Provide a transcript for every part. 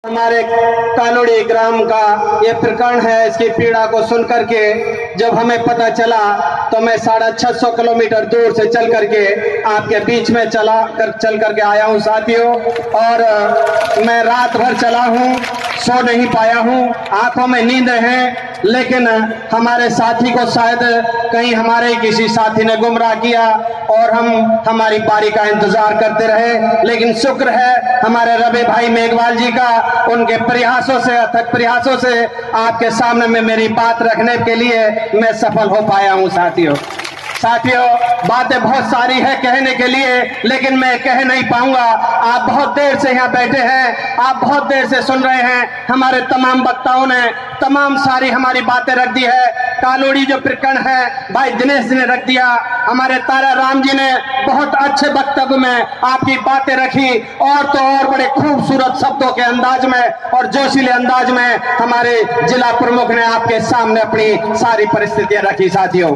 हमारे कालोड़ी ग्राम का ये प्रकरण है। इसकी पीड़ा को सुन करके जब हमें पता चला तो मैं 650 किलोमीटर दूर से चल करके आपके बीच में चल करके आया हूँ साथियों। और मैं रात भर चला हूँ, सो नहीं पाया हूँ, आंखों में नींद है। लेकिन हमारे साथी को शायद कहीं हमारे किसी साथी ने गुमराह किया और हम हमारी बारी का इंतजार करते रहे। लेकिन शुक्र है हमारे रवि भाई मेघवाल जी का, उनके प्रयासों से, अथक प्रयासों से आपके सामने में मेरी बात रखने के लिए मैं सफल हो पाया हूं साथियों। बातें बहुत सारी है कहने के लिए, लेकिन मैं कह नहीं पाऊंगा। आप बहुत देर से यहाँ बैठे हैं, आप बहुत देर से सुन रहे हैं। हमारे तमाम वक्ताओं ने तमाम सारी हमारी बातें रख दी है। कालोड़ी जो प्रकरण है भाई दिनेश जी ने रख दिया, हमारे तारा राम जी ने बहुत अच्छे वक्तव्य में आपकी बातें रखी, और तो और बड़े खूबसूरत शब्दों के अंदाज में और जोशीले अंदाज में हमारे जिला प्रमुख ने आपके सामने अपनी सारी परिस्थितियां रखी। साथियों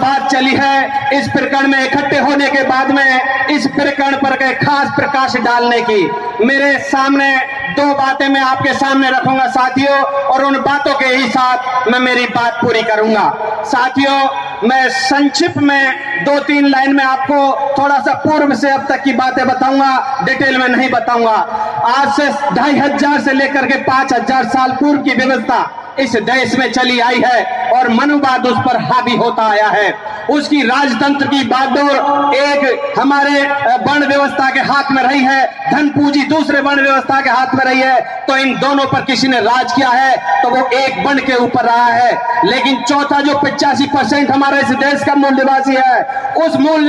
बात चली है इस प्रकरण में इकट्ठे होने के बाद में इस प्रकरण पर के खास प्रकाश डालने की। मेरे सामने दो बातें मैं आपके सामने रखूंगा साथियों, और उन बातों के ही साथ मैं मेरी बात पूरी करूंगा। साथियों मैं संक्षिप्त में 2-3 लाइन में आपको थोड़ा सा पूर्व से अब तक की बातें बताऊंगा, डिटेल में नहीं बताऊंगा। आज से 2500 से लेकर के 5000 साल पूर्व की व्यवस्था इस देश में चली आई है और मनुवाद उस पर हावी होता आया है। उसकी राजतंत्र की बागडोर एक हमारे वर्ण व्यवस्था के हाथ में रही है, धन पूंजी दूसरे वर्ण व्यवस्था के हाथ में रही है। तो इन दोनों पर किसी ने राज किया है तो वो एक वर्ण के ऊपर रहा है। लेकिन चौथा जो 85% हमारे इस देश का मूल निवासी है, उस मूल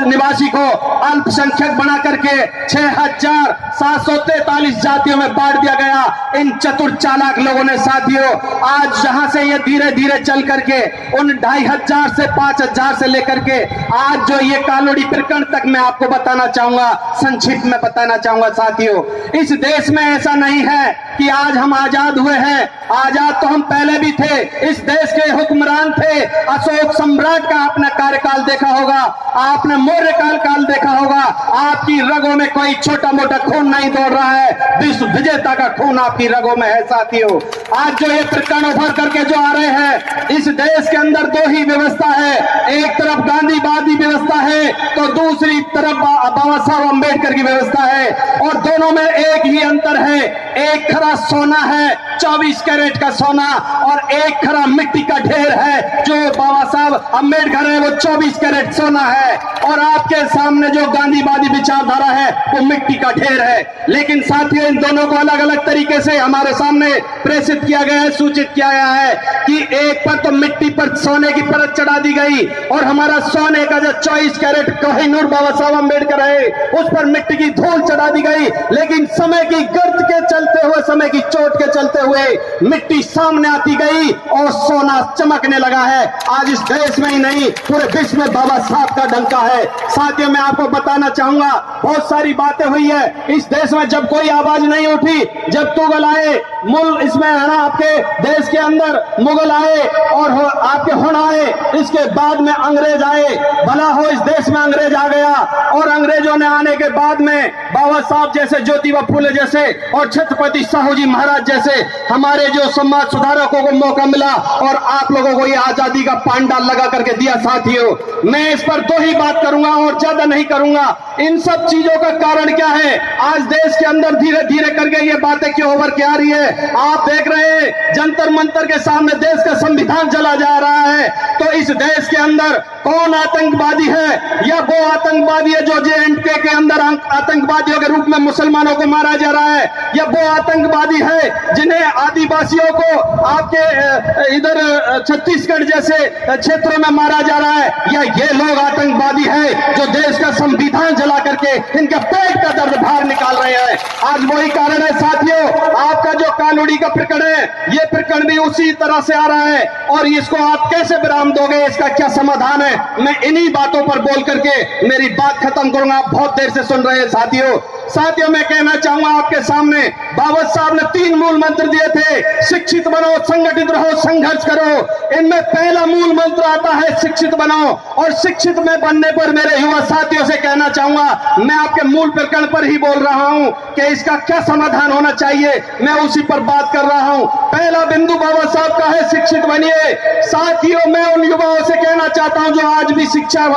निवासी को अल्पसंख्यक बना करके 6743 जातियों में बांट दिया गया इन चतुर चालाक लोगों ने। साथियों आज जहां से ये धीरे धीरे चल करके उन 2500 से 5000 से लेकर के आज जो ये कालोड़ी प्रकरण तक मैं आपको बताना चाहूंगा, संक्षिप्त में बताना चाहूंगा। साथियों इस देश में ऐसा नहीं है कि आज हम आजाद हुए हैं, आजाद तो हम पहले भी थे। इस देश के हुक्मरान थे, अशोक सम्राट का अपना कार्यकाल देखा होगा, आपने मौर्य काल देखा होगा। आपकी रगों में कोई छोटा मोटा खून नहीं दौड़ रहा है, विश्व विजेता का खून आपकी रगों में है। साथियों आज जो ये प्रकरण उभर करके जो आ रहे हैं, इस देश के अंदर दो ही व्यवस्था है, एक तरफ गांधीवादी व्यवस्था है तो दूसरी तरफ बाबा साहब अम्बेडकर की व्यवस्था है। और दोनों में एक ही अंतर है, एक खरा सोना है 24 कैरेट का सोना, और एक खरा मिट्टी का ढेर है जो बाबा साहब अम्बेडकर है, वो 24 कैरेट सोना है। और आपके सामने जो गांधीवादी विचारधारा है वो मिट्टी का ढेर है। लेकिन साथियों इन दोनों को अलग अलग तरीके से हमारे सामने प्रेषित किया गया है, सूचित किया गया है कि एक पर तो मिट्टी पर सोने की परत चढ़ा दी गई, और हमारा सोने का जो 24 कैरेट कोहिनूर बाबा साहब अम्बेडकर है उस पर मिट्टी की धूल चढ़ा दी गई। लेकिन समय की गर्द के चलते हुए, समय की चोट के चलते हुए मिट्टी सामने आती गई और सोना चमकने लगा है। आज इस देश में ही नहीं पूरे विश्व में बाबा साहब का डंका है। साथियों मैं आपको बताना चाहूंगा बहुत सारी बातें हुई है इस देश में, जब कोई आवाज नहीं उठी, जब तुगल आए मुल्क इसमें है ना, आपके देश के अंदर मुगल आए और आपके हुण आए, इसके बाद में अंग्रेज आए। भला हो इस देश में अंग्रेज आ गया, और अंग्रेजों ने आने के बाद में बाबा साहब जैसे, ज्योतिबा फुले जैसे और छत्रपति साहू जी महाराज जैसे हमारे जो समाज सुधारकों को मौका मिला और आप लोगों को ये आजादी का पांडाल लगा करके दिया। साथियों मैं इस पर दो ही बात करूंगा और ज्यादा नहीं करूंगा। इन सब चीजों का कारण क्या है, आज देश के अंदर धीरे धीरे करके ये बातें क्यों उभर के आ रही है। आप देख रहे हैं जंतर मंतर के सामने देश का संविधान जला जा रहा है। तो इस देश के अंदर कौन आतंकवादी है, या वो आतंकवादी है जो JNK के अंदर आतंकवादियों के रूप में मुसलमानों को मारा जा रहा है, या वो आतंकवादी है जिन्हें आदिवासियों को आपके इधर छत्तीसगढ़ जैसे क्षेत्रों में मारा जा रहा है, या ये लोग आतंकवादी है जो देश का संविधान जला करके इनके पेट का दर्द बाहर निकाल रहे हैं। आज वही कारण है साथियों, आपका जो कालोड़ी का प्रकरण है, ये प्रकरण भी उसी तरह से आ रहा है। और इसको आप कैसे विराम दोगे, इसका क्या समाधान है, मैं इन्हीं बातों पर बोल करके मेरी बात खत्म करूंगा। आप बहुत देर से सुन रहे हैं साथियों। साथियों मैं कहना चाहूंगा आपके सामने, बाबा साहब ने 3 मूल मंत्र दिए थे, शिक्षित बनो, संगठित रहो, संघर्ष करो। इनमें पहला मूल मंत्र आता है शिक्षित बनो, और शिक्षित में बनने पर मेरे युवा साथियों से कहना चाहूंगा, मैं आपके मूल प्रकरण पर ही बोल रहा हूं कि इसका क्या समाधान होना चाहिए, मैं उसी पर बात कर रहा हूं। पहला बिंदु बाबा साहब का है शिक्षित बनिए। साथियों मैं उन युवाओं से कहना चाहता हूं जो आज भी शिक्षा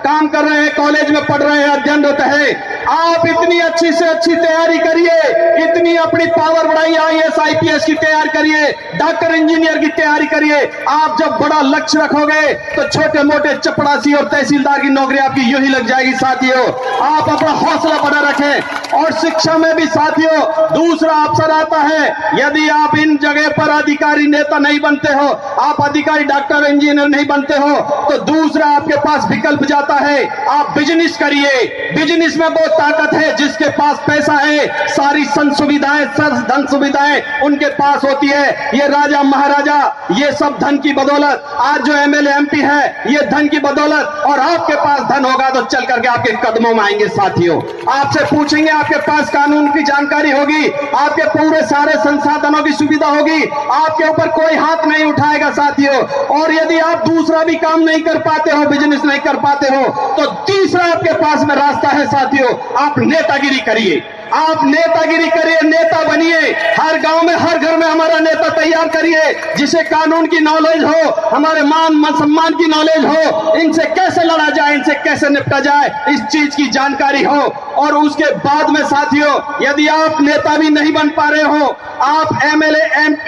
काम कर रहे हैं, कॉलेज में पढ़ रहे हैं, अध्ययनरत है, आप इतनी अच्छी से अच्छी तैयारी करिए, इतनी अपनी पावर बढ़ाइए, IAS IPS की तैयारी करिए, डॉक्टर इंजीनियर की तैयारी करिए। आप जब बड़ा लक्ष्य रखोगे तो छोटे मोटे चपड़ासी और तहसीलदार की नौकरी आपकी यूं ही लग जाएगी। साथियों आप अपना हौसला बना रखें। और शिक्षा में भी साथियों दूसरा अवसर आता है, यदि आप इन जगह पर अधिकारी नेता नहीं बनते हो, आप अधिकारी डॉक्टर इंजीनियर नहीं बनते हो, तो दूसरा आपके पास विकल्प जाता है, आप बिजनेस करिए। बिजनेस में बहुत ताकत है, जिसके पास पैसा है सारी सुविधाएं, धन सुविधाएं उनके पास होती है। ये राजा महाराजा ये सब धन की बदौलत, आज जो MLA MP है ये धन की बदौलत, और आपके पास धन होगा तो चल करके आपके कदमों में आएंगे। साथियों आपसे पूछेंगे, आपके पास कानून की जानकारी होगी, आपके पूरे सारे संसाधनों की सुविधा होगी, आपके ऊपर कोई हाथ नहीं उठाएगा। साथियों और यदि आप दूसरा भी काम नहीं कर पाते हो, बिजनेस नहीं कर पाते हो, तो तीसरा आपके पास में रास्ता है। साथियों आप नेतागिरी करिए, आप नेतागिरी करिए, नेता बनिए। हर गांव में हर घर में हमारा नेता तैयार करिए, जिसे कानून की नॉलेज हो, हमारे मान सम्मान की नॉलेज हो, इनसे कैसे लड़ा जाए, इनसे कैसे निपटा जाए, इस चीज की जानकारी हो। और उसके बाद में साथियों यदि आप नेता भी नहीं बन पा रहे हो, आप MLA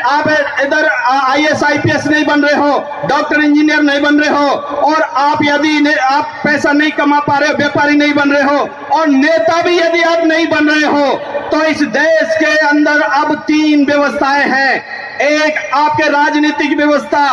आप इधर IAS IPS नहीं बन रहे हो, डॉक्टर इंजीनियर नहीं बन रहे हो, और आप यदि आप पैसा नहीं कमा पा रहे हो, व्यापारी नहीं बन रहे हो, और नेता भी यदि आप नहीं बन रहे हो, तो इस देश के अंदर अब 3 व्यवस्थाएं हैं। एक आपके राजनीतिक व्यवस्था,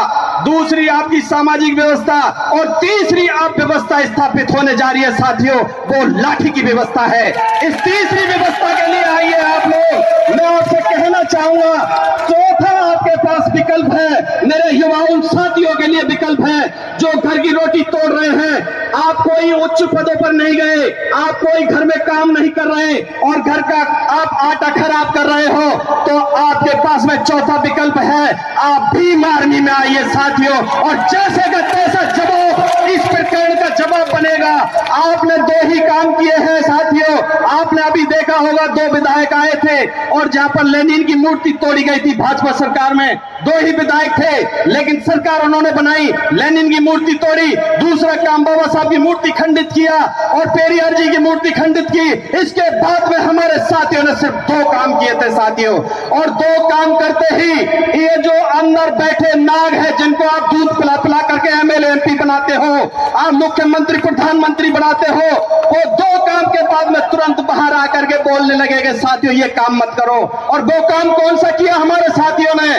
दूसरी आपकी सामाजिक व्यवस्था, और तीसरी आप व्यवस्था स्थापित होने जा रही है। साथियों वो लाठी की व्यवस्था है। इस तीसरी व्यवस्था के लिए आइए आप लोग। मैं आपसे कहना चाहूंगा, चौथा आपके पास विकल्प है, मेरे युवाओं साथियों के लिए विकल्प है जो घर की रोटी तोड़ रहे हैं। आप कोई उच्च पदों पर नहीं गए, आप कोई घर में काम नहीं कर रहे और घर का आप आटा खराब कर रहे हो, तो आपके पास में चौथा विकल्प है, आप भीम आर्मी में आइए। साथियों और जैसे का तैसा जवाब इस प्रकरण का जवाब बनेगा। आपने 2 ही काम किए हैं। साथियों आपने अभी देखा होगा, 2 विधायक आए थे और जहां पर लेनिन की मूर्ति तोड़ी गई थी भाजपा सरकार में, 2 ही विधायक थे, लेकिन सरकार उन्होंने बनाई, लेनिन की मूर्ति तोड़ी। दूसरा काम बाबा साहब की मूर्ति खंडित किया और पेरियार जी की मूर्ति खंडित की। इसके बाद में हमारे साथियों ने सिर्फ 2 काम किए थे। साथियों और 2 काम करते ही ये जो अंदर बैठे नाग है, जिनको आप दूध पिला पिला करके MLA MP बनाते हो, आप मुख्यमंत्री प्रधानमंत्री बनाते हो, वो 2 काम के बाद में तुरंत बाहर आकर के बोलने लगेंगे साथियों ये काम मत करो। और 2 काम कौन सा किया हमारे साथियों ने?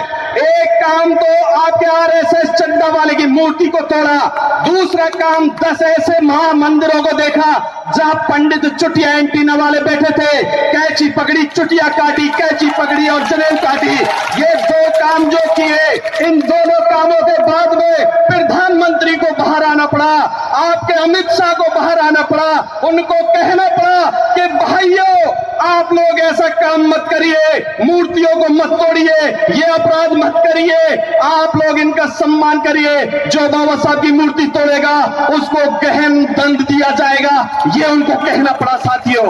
एक काम तो आपके RSS चड्डा वाले की मूर्ति को तोड़ा, दूसरा काम 10 ऐसे महामंदिरों को देखा जहां पंडित चुटिया एंटीना वाले बैठे थे, कैची पकड़ी, चुटिया काटी, कैची पकड़ी और जनेऊ काटी। ये 2 काम जो किए, इन दोनों कामों के बाद में प्रधानमंत्री को बाहर आना पड़ा, आपके अमित शाह को बाहर आना पड़ा, उनको कहना पड़ा कि भाइयों आप लोग ऐसा काम मत करिए, मूर्तियों को मत तोड़िए, ये अपराध मत करिए, आप लोग इनका सम्मान करिए। जो बाबा साहब की मूर्ति तोड़ेगा उसको गहन दंड दिया जाएगा, ये उनको कहना पड़ा। साथियों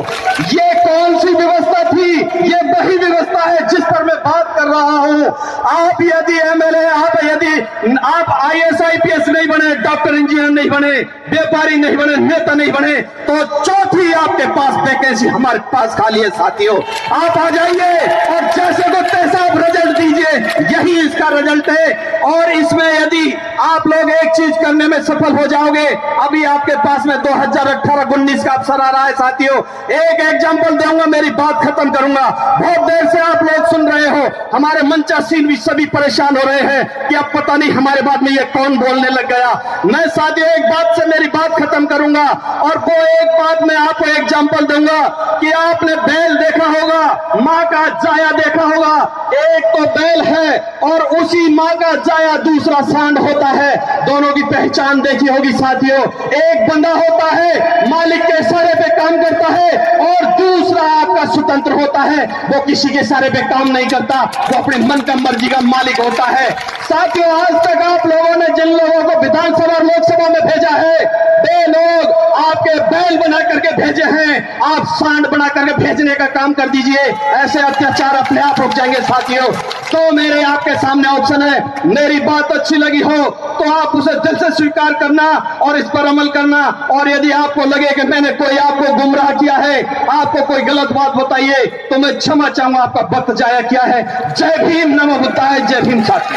ये कौन सी व्यवस्था थी? ये वही व्यवस्था है जिस पर मैं बात कर रहा हूं। आप यदि MLA, आप IAS IPS नहीं बने, डॉक्टर इंजीनियर नहीं बने, व्यापारी नहीं बने, नेता नहीं बने, तो चौथी आपके पास वैकेंसी हमारे पास खाली है। साथियों आप आ जाइए और जैसे को तैसा आप रिजल्ट दीजिए, यही इसका रिजल्ट है। और इसमें यदि आप लोग एक चीज करने में सफल हो जाओगे, अभी आपके पास में 2018-19 का अवसर आ रहा है। साथियों एक एग्जांपल दूंगा, मेरी बात खत्म करूंगा। बहुत देर से आप लोग सुन रहे हो, हमारे मंचासीन भी सभी परेशान हो रहे हैं कि अब पता नहीं हमारे बाद में ये कौन बोलने लग गया। मैं साथियों एक बात से मेरी बात खत्म करूंगा और वो एक बात मैं आपको एग्जांपल दूंगा कि आपने बैल देखा होगा, माँ का जाया देखा होगा। एक तो बैल है और उसी माँ का जाया दूसरा सांड होता है। दोनों की पहचान देखी होगी साथियों। एक बंदा होता है मालिक के इशारे पे काम करता है और दूसरा आपका स्वतंत्र होता है, वो किसी के इशारे पे काम नहीं करता, वो अपने मन का मर्जी का मालिक होता है। साथियों आज तक आप लोगों ने जिन लोगों को विधानसभा और लोकसभा में भेजा है, वे लोग आपके बैल बना करके भेजे हैं, आप सांड बना करके भेजने का काम कर दीजिए। ऐसे अत्याचार अपने आप रुक जाएंगे साथियों। तो मेरे आपके सामने ऑप्शन है, मेरी बात अच्छी लगी हो तो आप उसे दिल से स्वीकार करना और इस पर अमल करना, और यदि आपको लगे कि मैंने कोई आपको गुमराह किया है, आपको कोई गलत बात बताइए तो मैं क्षमा चाहूंगा, आपका वक्त जाया किया है। जय भीम, नमो बुद्धाय, जय भीम साथी।